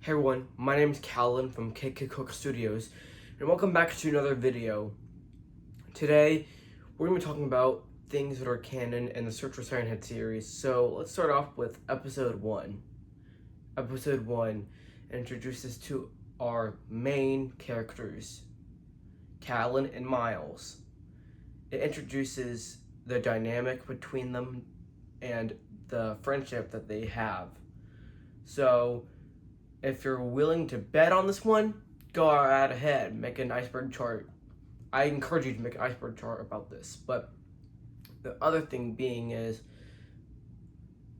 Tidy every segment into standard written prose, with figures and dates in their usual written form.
Hey everyone, my name is Callan from KK Cook Studios, and welcome back to another video. Today, we're going to be talking about things that are canon in the Search for Siren Head series. So let's start off with Episode 1. Episode 1 introduces to our main characters, Callan and Miles. It introduces the dynamic between them and the friendship that they have. So, if you're willing to bet on this one, go right ahead, make an iceberg chart. I encourage you to make an iceberg chart about this. But the other thing being is,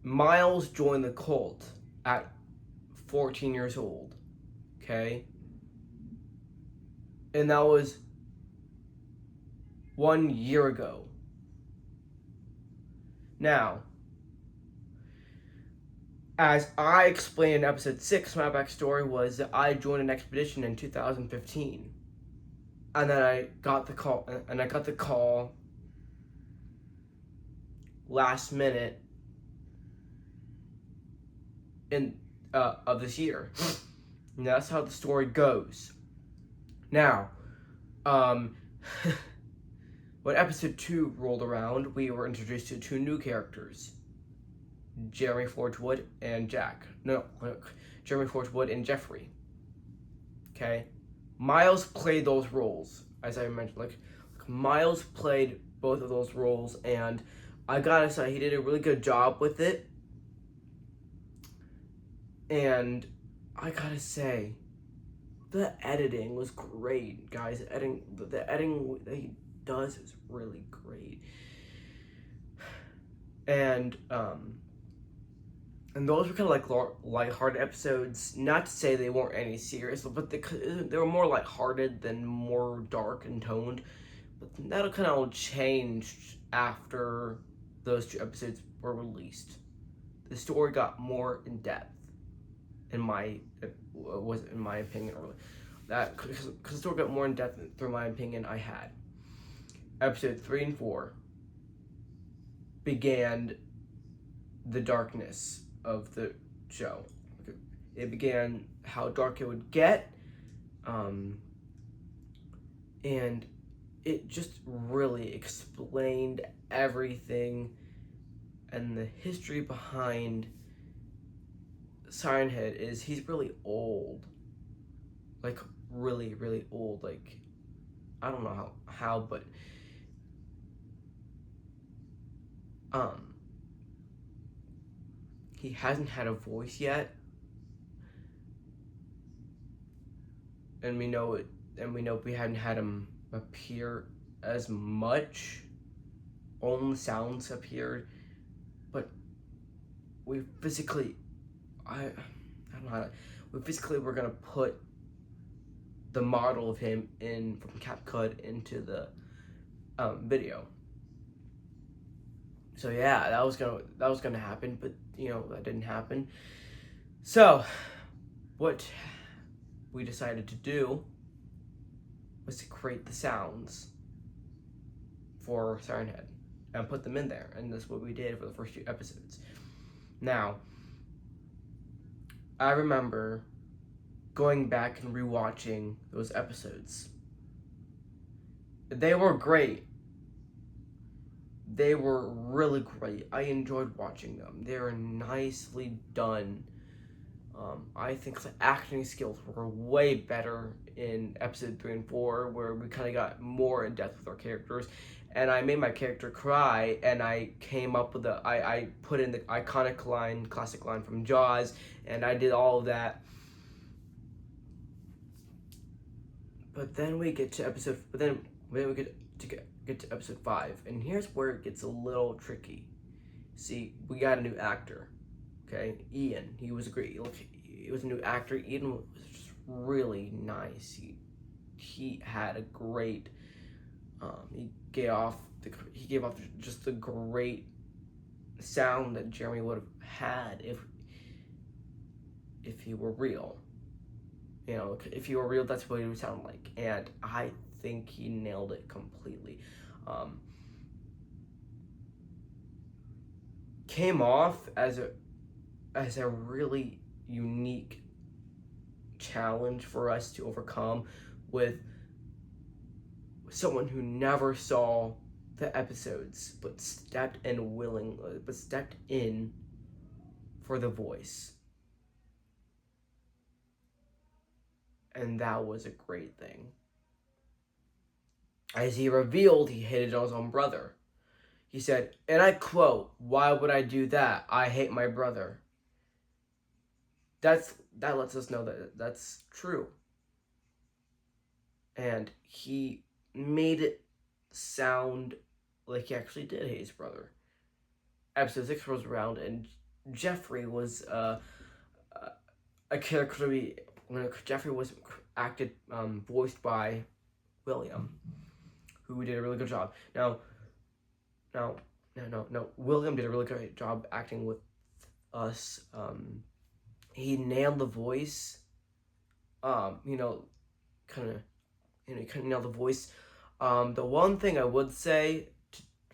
Miles joined the cult at 14 years old, okay? And that was 1 year ago. Now, as I explained in episode 6, my backstory was that I joined an expedition in 2015. And then I got the call last minute of this year. And that's how the story goes. Now, when episode 2 rolled around, we were introduced to two new characters, Jeremy Forgewood and Jeremy Forgewood and Jeffrey. Okay, Miles played those roles, as I mentioned. Miles played both of those roles, and I gotta say, he did a really good job with it. And I gotta say, the editing was great, guys. The editing that he does is really great. And those were kind of like lighthearted episodes. Not to say they weren't any serious, but they were more lighthearted than more dark and toned. But that kind of changed after those two episodes were released. The story got more in depth, in my opinion, or that because the story got more in depth through my opinion. I had episode 3 and 4 began the darkness of the show. It began how dark it would get, and it just really explained everything and the history behind Siren Head. Is he's really old, like really, really old. Like, I don't know how, but he hasn't had a voice yet, and we know it, and we know we haven't had him appear as much. Only sounds appeared, but we physically, I don't know how to, we physically were gonna put the model of him in from CapCut into the video. So yeah, that was gonna happen, but that didn't happen. So what we decided to do was to create the sounds for Siren Head and put them in there, and that's what we did for the first few episodes. Now, I remember going back and rewatching those episodes. They were great. They were really great. I enjoyed watching them. They were nicely done. I think the acting skills were way better in episode 3 and 4, where we kind of got more in depth with our characters. And I made my character cry, and I came up with I put in the iconic line, classic line from Jaws, and I did all of that. But then we get to episode 5, and here's where it gets a little tricky. See, we got a new actor, okay? Ian, he was great. He was a new actor. Ian was just really nice. He had a great. He gave off just the great sound that Jeremy would have had if he were real. If he were real, that's what he would sound like, and I think he nailed it completely. Came off as a really unique challenge for us to overcome with someone who never saw the episodes but stepped in for the voice. And that was a great thing. As he revealed, he hated his own brother. He said, and I quote, "Why would I do that? I hate my brother." That lets us know that that's true. And he made it sound like he actually did hate his brother. Episode 6 rolls around, and Jeffrey was a character Jeffrey was voiced by William, who did a really good job. No, William did a really great job acting with us. He nailed the voice. He kind of nailed the voice. The one thing I would say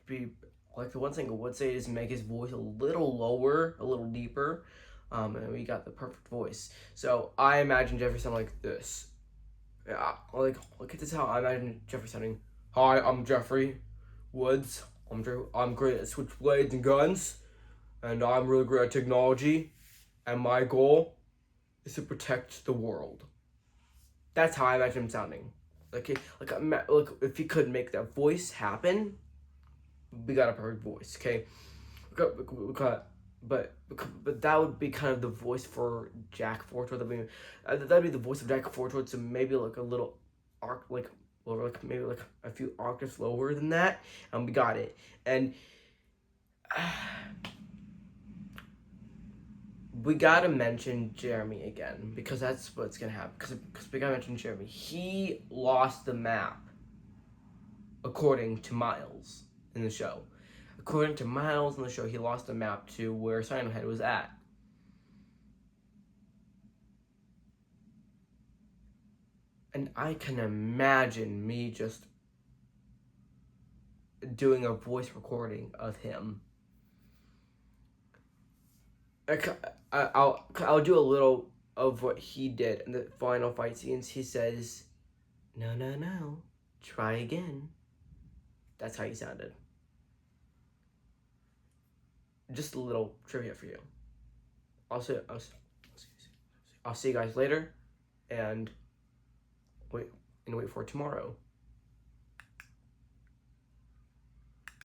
is make his voice a little lower, a little deeper. And we got the perfect voice. So I imagine Jeffrey sounding like this. Yeah, this is how I imagine Jeffrey sounding. "Hi, I'm Jeffrey Woods. I'm great at switchblades and guns, and I'm really great at technology. And my goal is to protect the world." That's how I imagine him sounding. If he could make that voice happen, we got a perfect voice. Okay, but that would be kind of the voice for Jack Fortwood. That'd be the voice of Jack Fortwood. So maybe like a little maybe like a few octaves lower than that, and we got it. And we gotta mention Jeremy again, because that's what's gonna happen. Because we gotta mention Jeremy. He lost the map, according to Miles in the show. According to Miles in the show, he lost the map to where Siren Head was at. And I can imagine me just doing a voice recording of him. I'll do a little of what he did in the final fight scenes. He says, "No, try again." That's how he sounded. Just a little trivia for you. I'll see you guys later, and wait for tomorrow.